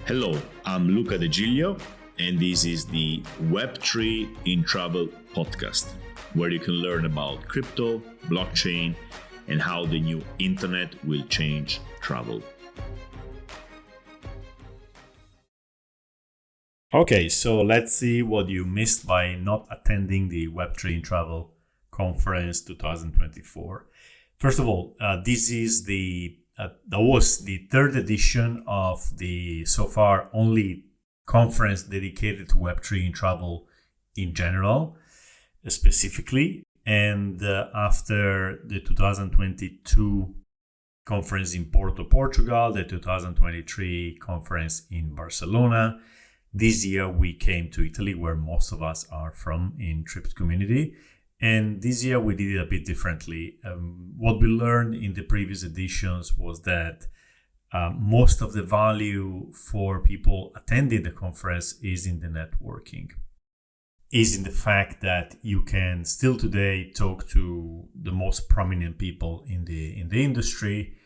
Hello, I'm Luca De Giglio, and this is the Web3 in Travel podcast, where you can learn about crypto, blockchain, and how the new internet will change travel. Okay, so let's see what you missed by not attending the Web3 in Travel Conference 2024. First of all, this is that was the third edition of the so far only conference dedicated to Web3 in travel in general, specifically. And after the 2022 conference in Porto, Portugal, the 2023 conference in Barcelona, this year we came to Italy, where most of us are from in Trips community. And this year we did it a bit differently. What we learned in the previous editions was that most of the value for people attending the conference is in the networking, is in the fact that you can still today talk to the most prominent people in the industry.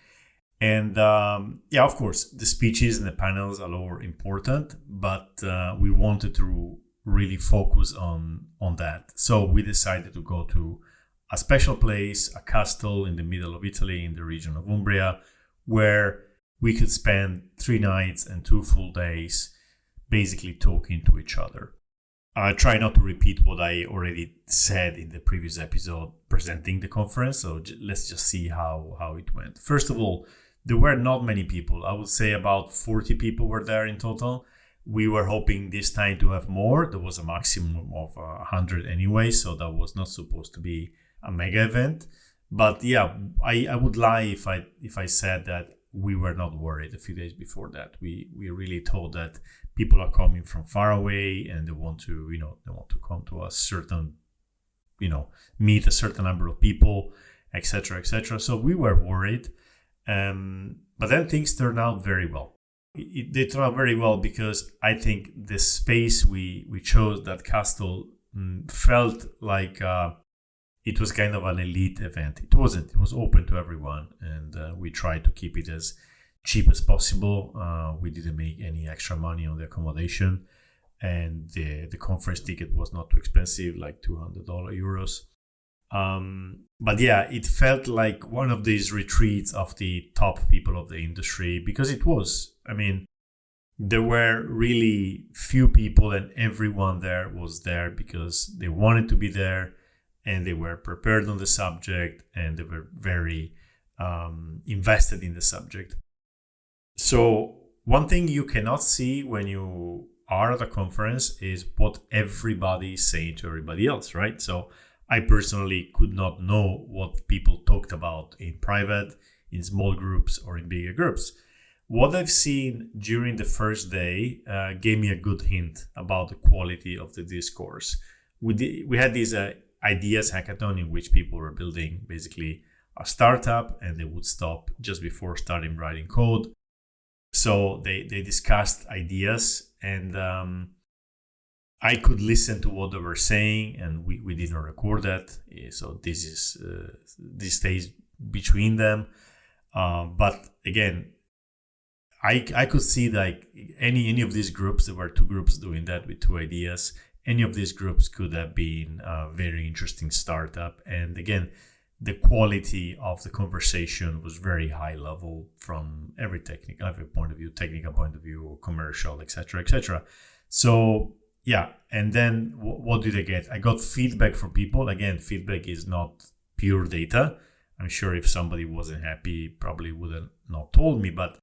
And of course, the speeches and the panels are all important, but we wanted to really focus on that. So we decided to go to a special place, a castle in the middle of Italy in the region of Umbria, where we could spend 3 nights and 2 full days basically talking to each other. I try not to repeat what I already said in the previous episode presenting the conference, so let's just see how it went. First of all, there were not many people. I would say about 40 people were there in total. We were hoping this time to have more. There was a maximum of 100 anyway, so that was not supposed to be a mega event. But yeah, I would lie if I said that we were not worried a few days before that. We really thought that people are coming from far away and they want to come to a certain, meet a certain number of people, etc., etc. So we were worried, but then things turned out very well. They turned out very well because I think the space we chose, that castle, felt like it was kind of an elite event. It wasn't. It was open to everyone, and we tried to keep it as cheap as possible. We didn't make any extra money on the accommodation, and the conference ticket was not too expensive, like €200. But yeah, it felt like one of these retreats of the top people of the industry, because it was. I mean, there were really few people, and everyone there was there because they wanted to be there, and they were prepared on the subject, and they were very invested in the subject. So one thing you cannot see when you are at a conference is what everybody is saying to everybody else, right? So I personally could not know what people talked about in private, in small groups, or in bigger groups. What I've seen during the first day gave me a good hint about the quality of the discourse. We had this ideas hackathon in which people were building basically a startup, and they would stop just before starting writing code. So they discussed ideas, and I could listen to what they were saying, and we didn't record that. So this stays between them. But again, I could see like any of these groups, there were 2 groups doing that with 2 ideas. Any of these groups could have been a very interesting startup. And again, the quality of the conversation was very high level from every point of view, commercial, etc., etc. So yeah, and then what did I get? I got feedback from people. Again, feedback is not pure data. I'm sure if somebody wasn't happy, probably would have not told me, but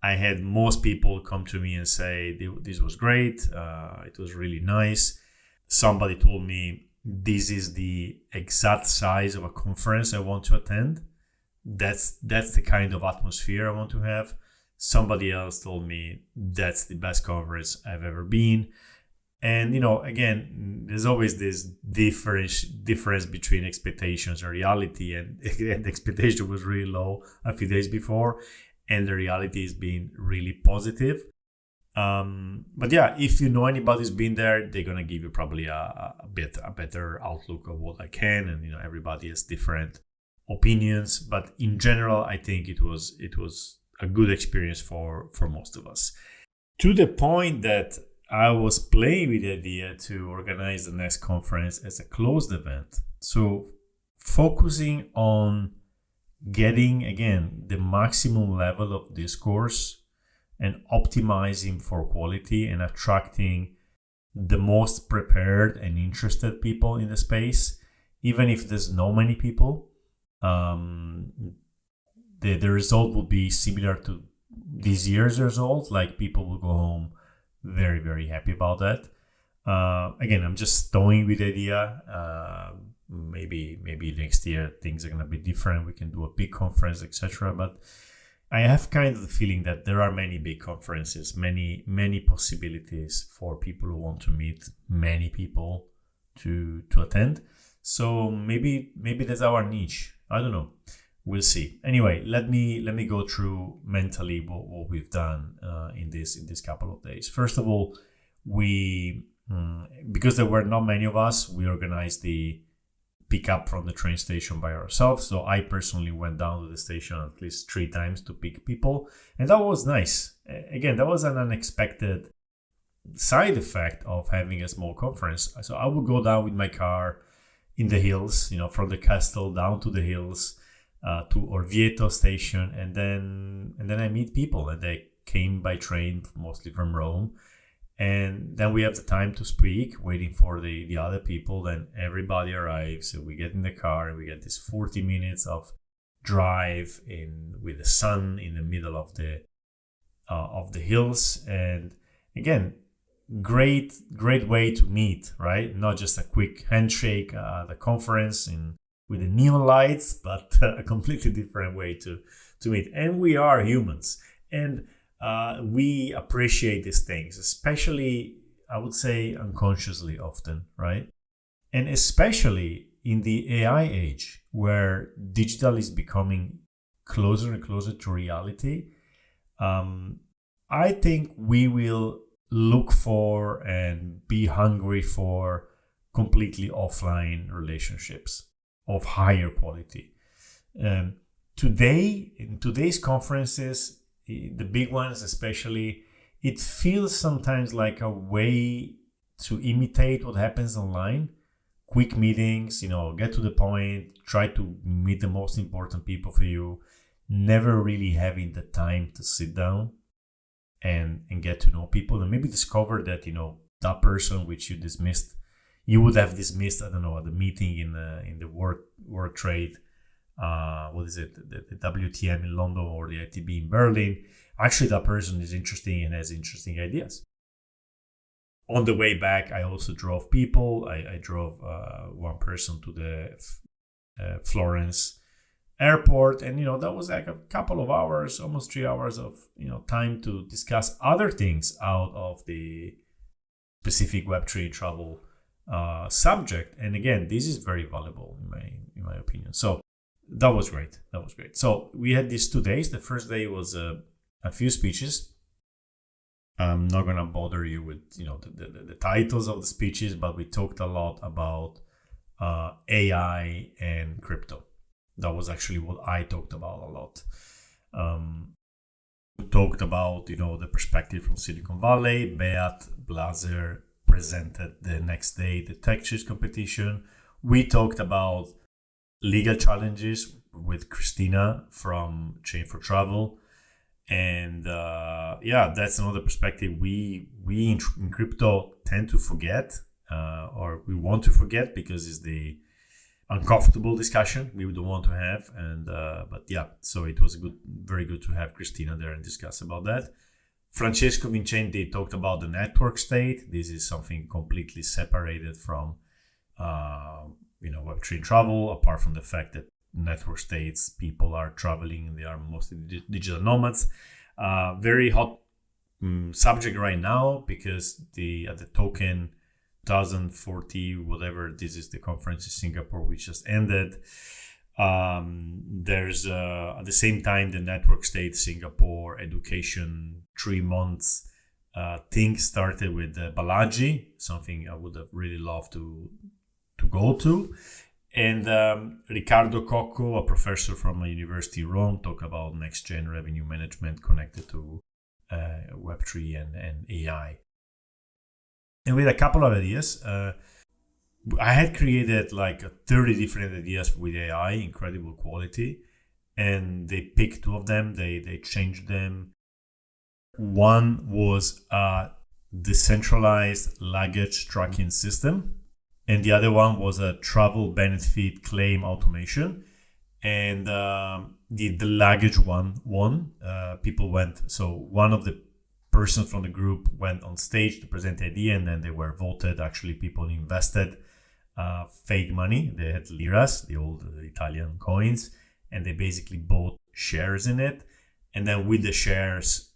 I had most people come to me and say, this was great, it was really nice. Somebody told me, this is the exact size of a conference I want to attend. That's the kind of atmosphere I want to have. Somebody else told me, that's the best conference I've ever been. And, again, there's always this difference between expectations and reality. And the expectation was really low a few days before, and the reality is being really positive. But yeah, if you know anybody's been there, they're going to give you probably a better outlook of what I can. And, everybody has different opinions. But in general, I think it was a good experience for most of us. to the point that I was playing with the idea to organize the next conference as a closed event. So focusing on getting, again, the maximum level of discourse and optimizing for quality and attracting the most prepared and interested people in the space, even if there's not many people, the result will be similar to this year's result. Like, people will go home very, very happy about that. Again, I'm just toying with the idea. Maybe next year things are gonna be different. We can do a big conference, etc. But I have kind of the feeling that there are many big conferences, many possibilities for people who want to meet many people to attend. So maybe that's our niche. I don't know. We'll see. Anyway, let me go through mentally what we've done in this couple of days. First of all, we because there were not many of us, we organized the pick up from the train station by ourselves. So I personally went down to the station at least 3 times to pick people, and that was nice. Again, that was an unexpected side effect of having a small conference. So I would go down with my car in the hills, from the castle down to the hills, to Orvieto station, and then I meet people, and they came by train, mostly from Rome. And then we have the time to speak, waiting for the other people. Then everybody arrives, so we get in the car and we get this 40 minutes of drive with the sun in the middle of the hills. And again, great way to meet, right? Not just a quick handshake at the conference with the neon lights, but a completely different way to meet. And we are humans, and we appreciate these things, especially, I would say, unconsciously often, right? And especially in the AI age, where digital is becoming closer and closer to reality. I think we will look for and be hungry for completely offline relationships of higher quality. Today, in today's conferences, the big ones especially, it feels sometimes like a way to imitate what happens online. Quick meetings, get to the point, try to meet the most important people for you, never really having the time to sit down and get to know people, and maybe discover that, that person which you would have dismissed, I don't know, at the meeting in the work trade, what is it, the WTM in London or the ITB in Berlin. Actually, that person is interesting and has interesting ideas. On the way back, I also drove people. I drove one person to the Florence airport, and that was like a couple of hours, almost 3 hours of time to discuss other things out of the specific Web3 travel subject. And again, this is very valuable in my opinion. So that was great. So we had these 2 days. The first day was a few speeches. I'm not gonna bother you with the titles of the speeches, but we talked a lot about AI and crypto. That was actually what I talked about a lot. We talked about the perspective from Silicon Valley. Beat Blazer presented the next day the tech cheese competition. We talked about legal challenges with Christina from Chain for Travel. And that's another perspective we in crypto tend to forget, or we want to forget, because it's the uncomfortable discussion we don't want to have. And so it was very good to have Christina there and discuss about that. Francesco Vincenti talked about the network state. This is something completely separated from Web3 travel, apart from the fact that network states, people are traveling and they are mostly digital nomads. Very hot subject right now, because the token 2040, whatever, this is the conference in Singapore which just ended. There's at the same time the network state Singapore education 3 months thing started with Balaji, something I would have really loved to go to. And Riccardo Cocco, a professor from a university in Rome, talked about next-gen revenue management connected to Web3 and AI. And with a couple of ideas, I had created like 30 different ideas with AI, incredible quality, and they picked two of them. They changed them. One was a decentralized luggage tracking system, and the other one was a travel benefit claim automation. And the luggage one won. People went. So one of the persons from the group went on stage to present the idea, and then they were voted. Actually, people invested fake money. They had liras, the old Italian coins, and they basically bought shares in it. And then with the shares,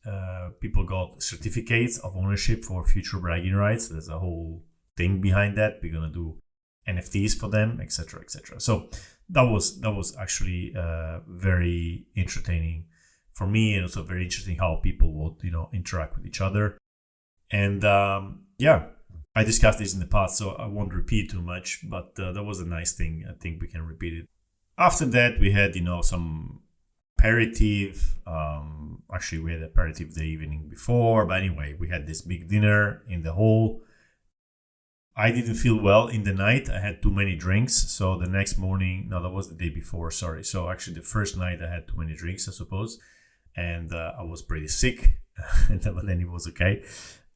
people got certificates of ownership for future bragging rights. There's a whole thing behind that. We're gonna do NFTs for them, etc., etc. So that was actually very entertaining for me, and also very interesting how people would interact with each other. And I discussed this in the past, so I won't repeat too much. But that was a nice thing. I think we can repeat it. After that, we had some aperitif. Actually, we had aperitif the evening before, but anyway, we had this big dinner in the hall. I didn't feel well in the night. I had too many drinks. So the next morning, no, that was the day before, sorry. So actually the first night I had too many drinks, I suppose. And I was pretty sick, but then it was okay.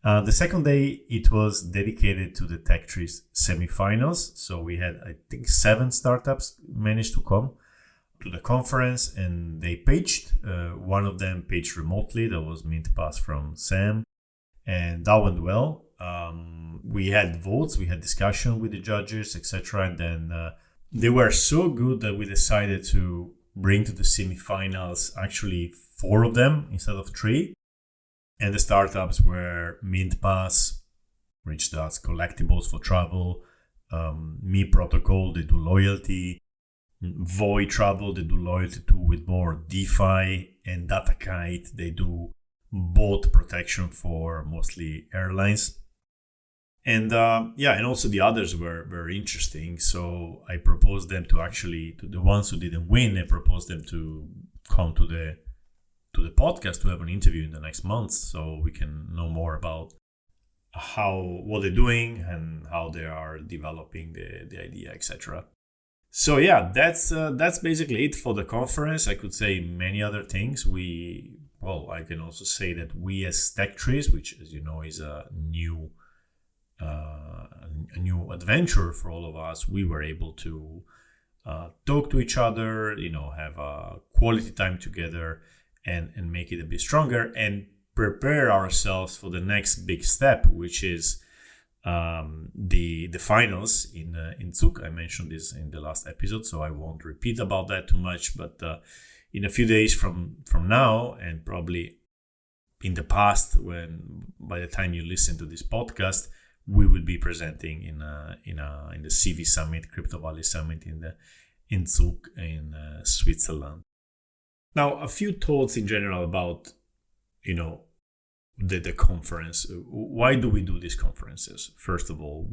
The second day, it was dedicated to the Tech Trees semifinals. So we had, I think, 7 startups managed to come to the conference, and they pitched. One of them pitched remotely. That was Mint Pass from Sam. And that went well. We had votes, we had discussion with the judges, etc. And then they were so good that we decided to bring to the semifinals actually 4 of them instead of 3. And the startups were Mint Pass, which does collectibles for travel, Me Protocol, they do loyalty, Void Travel, they do loyalty too with more DeFi, and DataKite, they do bot protection for mostly airlines. And and also the others were very interesting. So I proposed them to the ones who didn't win, I proposed them to come to the podcast to have an interview in the next month, so we can know more about what they're doing and how they are developing the idea, etc. So yeah, that's basically it for the conference. I could say many other things. I can also say that we as Tech Trees, which as you know is a new adventure for all of us, we were able to talk to each other, have a quality time together, and make it a bit stronger and prepare ourselves for the next big step, which is the finals in Zug. I mentioned this in the last episode, so I won't repeat about that too much. But in a few days from now, and probably in the past, by the time you listen to this podcast, we will be presenting in the CV Summit, Crypto Valley Summit in Zug in Switzerland. Now, a few thoughts in general about the conference. Why do we do these conferences? First of all,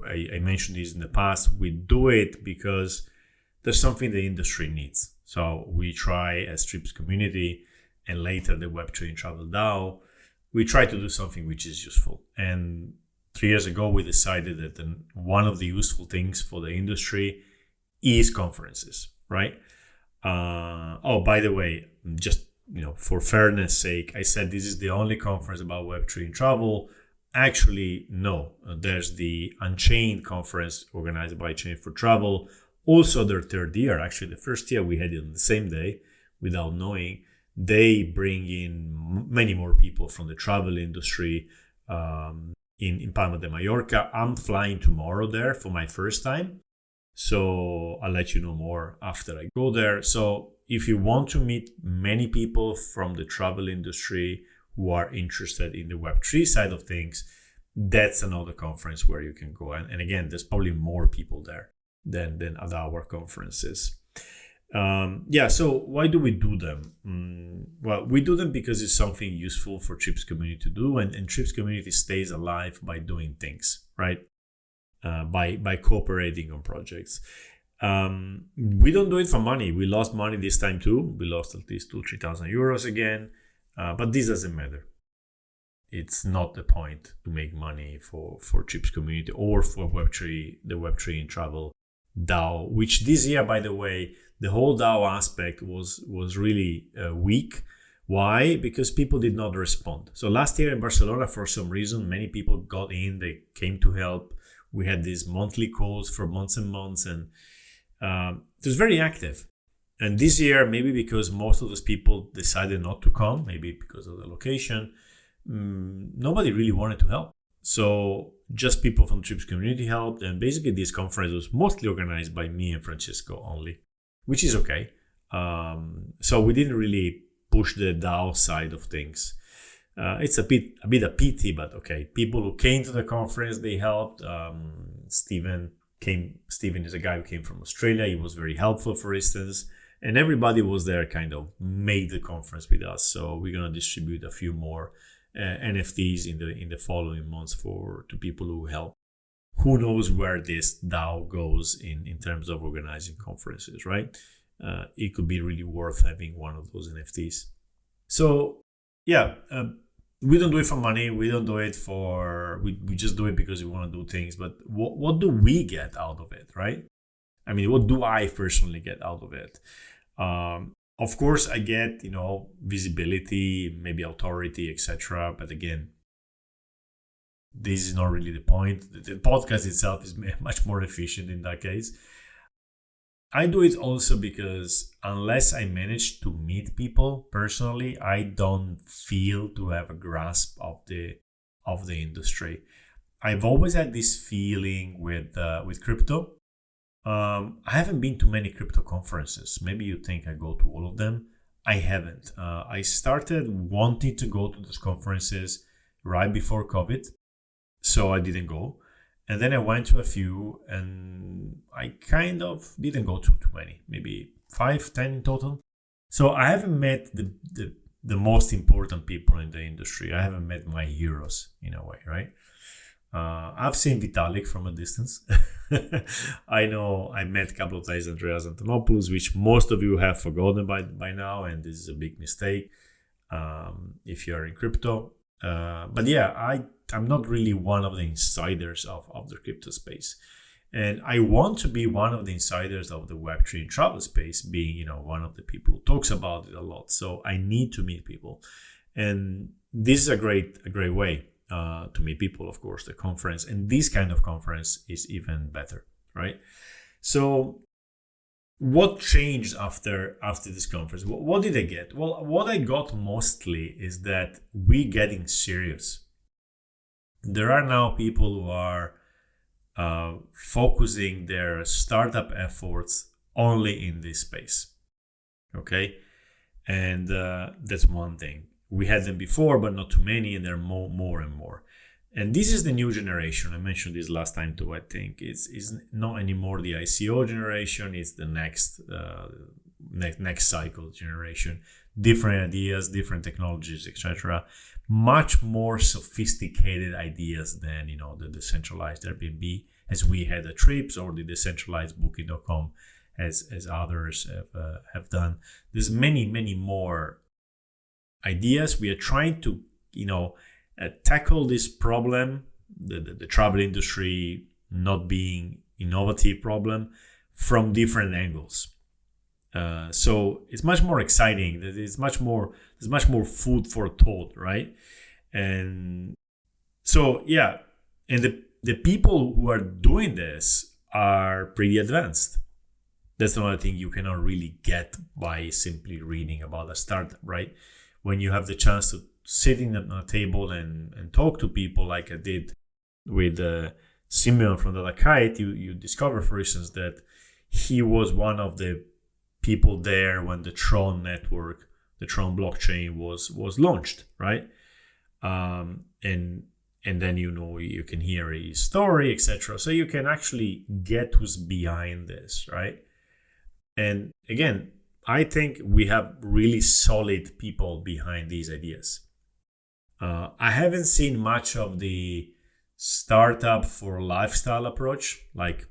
I mentioned this in the past. We do it because there's something the industry needs. So we try as Trips community, and later the Web3 and Travel DAO, we try to do something which is useful. And 3 years ago, we decided that one of the useful things for the industry is conferences, right? By the way, just for fairness sake, I said this is the only conference about Web3 and travel. Actually, no. There's the Unchained conference organized by Chain for Travel. Also, their 3rd year. Actually, the first year we had it on the same day without knowing. They bring in many more people from the travel industry in Palma de Mallorca. I'm flying tomorrow there for my first time. So I'll let you know more after I go there. So if you want to meet many people from the travel industry who are interested in the Web3 side of things, that's another conference where you can go. And again, there's probably more people there than at our conferences. So why do we do them? Well, we do them because it's something useful for Trips community to do, and Trips community stays alive by doing things, right? By cooperating on projects. We don't do it for money. We lost money this time too. We lost at least 2,000-3,000 euros again. But this doesn't matter. It's not the point to make money for Chips community or for Web3, the Web3 in travel DAO, which this year, by the way, the whole DAO aspect was really weak. Why? Because people did not respond. So last year in Barcelona, for some reason, many people got in, they came to help. We had these monthly calls for months and months, and it was very active. And this year, maybe because most of those people decided not to come, maybe because of the location, nobody really wanted to help. So just people from Trips community helped. And basically this conference was mostly organized by me and Francesco only, which is okay. So we didn't really push the DAO side of things. It's a bit a pity, but okay. People who came to the conference, they helped. Steven is a guy who came from Australia. He was very helpful, for instance. And everybody was there, kind of made the conference with us. So we're gonna distribute a few more NFTs in the following months to people who help. Who knows where this DAO goes in terms of organizing conferences, right? It could be really worth having one of those NFTs. So yeah, we don't do it for money. We don't do it we just do it because we want to do things. But what do we get out of it, right? I mean, what do I personally get out of it? Of course, I get, visibility, maybe authority, etc. But again, this is not really the point. The podcast itself is much more efficient in that case. I do it also because unless I manage to meet people personally, I don't feel to have a grasp of the industry. I've always had this feeling with crypto. I haven't been to many crypto conferences. Maybe you think I go to all of them. I haven't. I started wanting to go to those conferences right before COVID, so I didn't go. And then I went to a few, and I kind of didn't go to too many, maybe 5, 10 in total. So I haven't met the most important people in the industry. I haven't met my heroes in a way, right? I've seen Vitalik from a distance. I know I met a couple of times Andreas Antonopoulos, which most of you have forgotten by now, and this is a big mistake if you're in crypto. But yeah, I'm not really one of the insiders of the crypto space. And I want to be one of the insiders of the Web3 travel space, being, one of the people who talks about it a lot. So I need to meet people. And this is a great way to meet people, of course, the conference. And this kind of conference is even better, right? So what changed after this conference? What did I get? Well, what I got mostly is that we're getting serious. There are now people who are focusing their startup efforts only in this space. Okay? And that's one thing. We had them before, but not too many, and there are more and more. And this is the new generation. I mentioned this last time too, I think. It's not anymore the ICO generation. It's the next cycle generation. Different ideas, different technologies, etc. Much more sophisticated ideas than, the decentralized Airbnb, as we had at Trips, or the decentralized Booking.com, as others have done. There's many more ideas. We are trying to, tackle this problem, the travel industry not being innovative problem, from different angles. So it's much more exciting. There's much more food for thought, right? And so yeah, and the people who are doing this are pretty advanced. That's another thing you cannot really get by simply reading about a startup, right? When you have the chance to sitting at a table and talk to people, like I did with Simeon from the Kite, you discover, for instance, that he was one of the people there when the Tron network, the Tron blockchain was launched, right? And then you can hear his story, etc. So you can actually get who's behind this, right? And again, I think we have really solid people behind these ideas. I haven't seen much of the startup for lifestyle approach, like,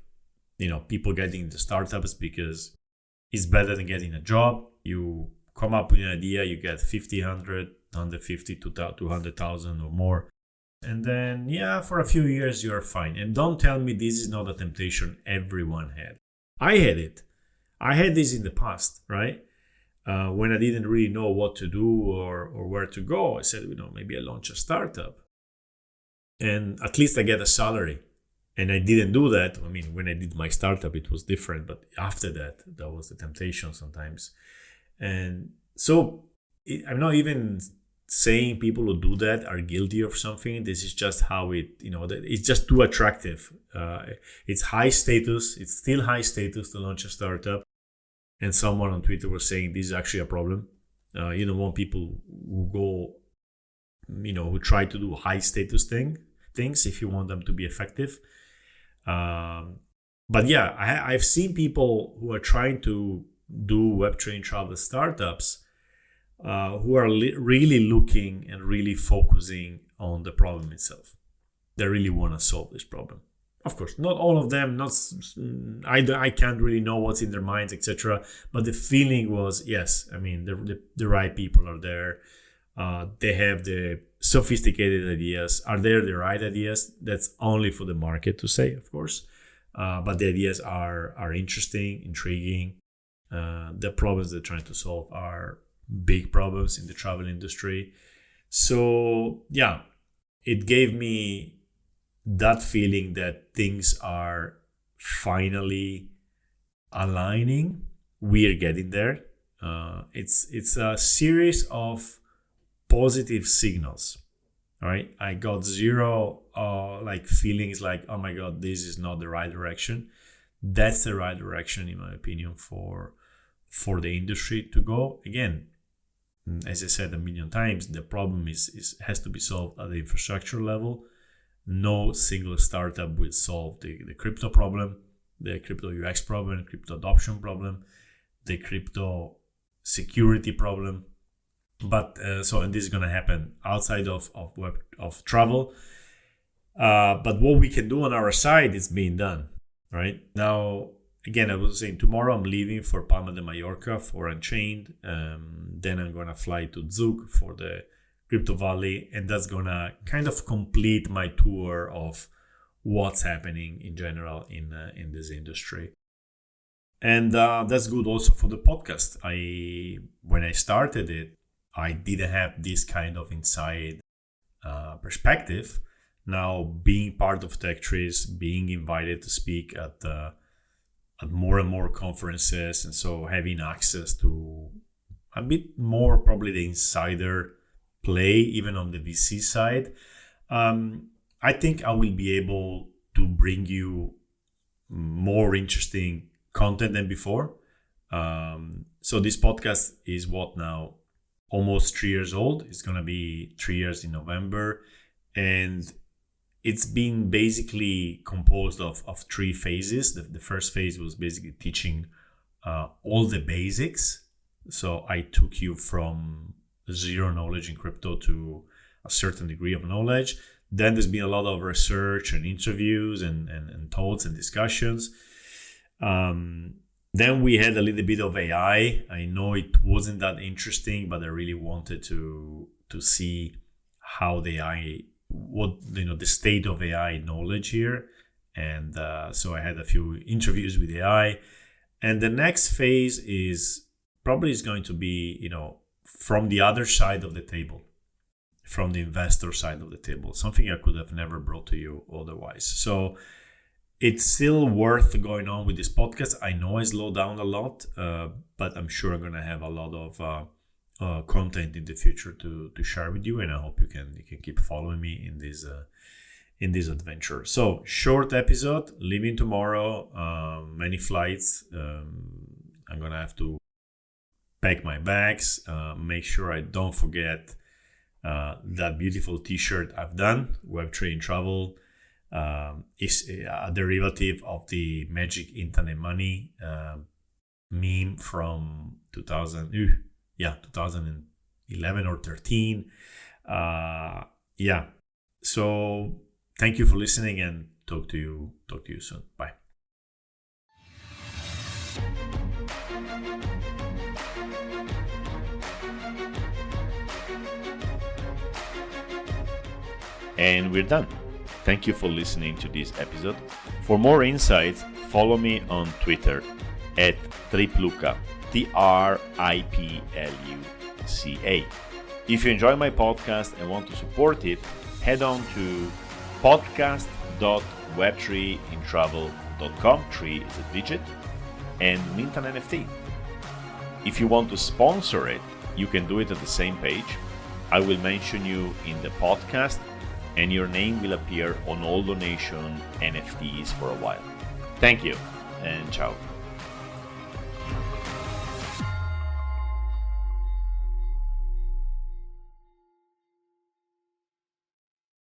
people getting into startups because it's better than getting a job. You come up with an idea, you get 50, 100, 150 to 200,000 or more. And then, for a few years, you're fine. And don't tell me this is not a temptation everyone had. I had it. I had this in the past, right? When I didn't really know what to do or where to go, I said, maybe I launch a startup and at least I get a salary. And I didn't do that. I mean, when I did my startup, it was different. But after that, that was the temptation sometimes. And so I'm not even saying people who do that are guilty of something. This is just how it's just too attractive. It's high status. It's still high status to launch a startup. And someone on Twitter was saying this is actually a problem. You don't want people who go, who try to do high status things if you want them to be effective. But I've seen people who are trying to do Web3 travel startups who are really looking and really focusing on the problem itself. They really want to solve this problem. Of course, not all of them. I can't really know what's in their minds, etc. But the feeling was, yes. I mean, the right people are there. They have the sophisticated ideas. Are there the right ideas? That's only for the market to say, of course. But the ideas are interesting, intriguing. The problems they're trying to solve are big problems in the travel industry. So, it gave me that feeling that things are finally aligning. We are getting there. It's a series of positive signals. All right, I got zero feelings like, oh my god, this is not the right direction. That's the right direction, in my opinion, for the industry to go. Again, as I said a million times, the problem has to be solved at the infrastructure level. No single startup will solve the crypto problem, the crypto UX problem, crypto adoption problem, the crypto security problem. But and this is going to happen outside of travel. But what we can do on our side is being done. Right now, again, I was saying tomorrow I'm leaving for Palma de Mallorca for Unchained. Then I'm going to fly to Zug for the Crypto Valley, and that's going to kind of complete my tour of what's happening in general in this industry. And that's good also for the podcast. When I started it, I didn't have this kind of inside perspective. Now, being part of TechTrees, being invited to speak at more and more conferences, and so having access to a bit more probably the insider play, even on the VC side, I think I will be able to bring you more interesting content than before. So this podcast is what now? Almost 3 years old. It's going to be 3 years in November. And it's been basically composed of 3 phases. The first phase was basically teaching all the basics. So I took you from zero knowledge in crypto to a certain degree of knowledge. Then there's been a lot of research and interviews and thoughts and discussions. Then we had a little bit of AI. I know it wasn't that interesting, but I really wanted to see how the AI, the state of AI knowledge here. And so I had a few interviews with AI. And the next phase is going to be, from the other side of the table, from the investor side of the table, something I could have never brought to you otherwise. So it's still worth going on with this podcast. I know I slowed down a lot, but I'm sure I'm going to have a lot of content in the future to share with you, and I hope you can keep following me in this adventure. So short episode, leaving tomorrow, many flights. I'm going to have to pack my bags, make sure I don't forget that beautiful t-shirt I've done, Web3 in Travel. Is a derivative of the Magic Internet Money meme from 2011 or 13. So thank you for listening, and talk to you soon. Bye. And we're done. Thank you for listening to this episode. For more insights, follow me on Twitter at tripluca, TRIPLUCA. If you enjoy my podcast and want to support it, head on to podcast.web3intravel.com, 3 is a digit, and mint an NFT. If you want to sponsor it, you can do it at the same page. I will mention you in the podcast, and your name will appear on all donation NFTs for a while. Thank you, and ciao.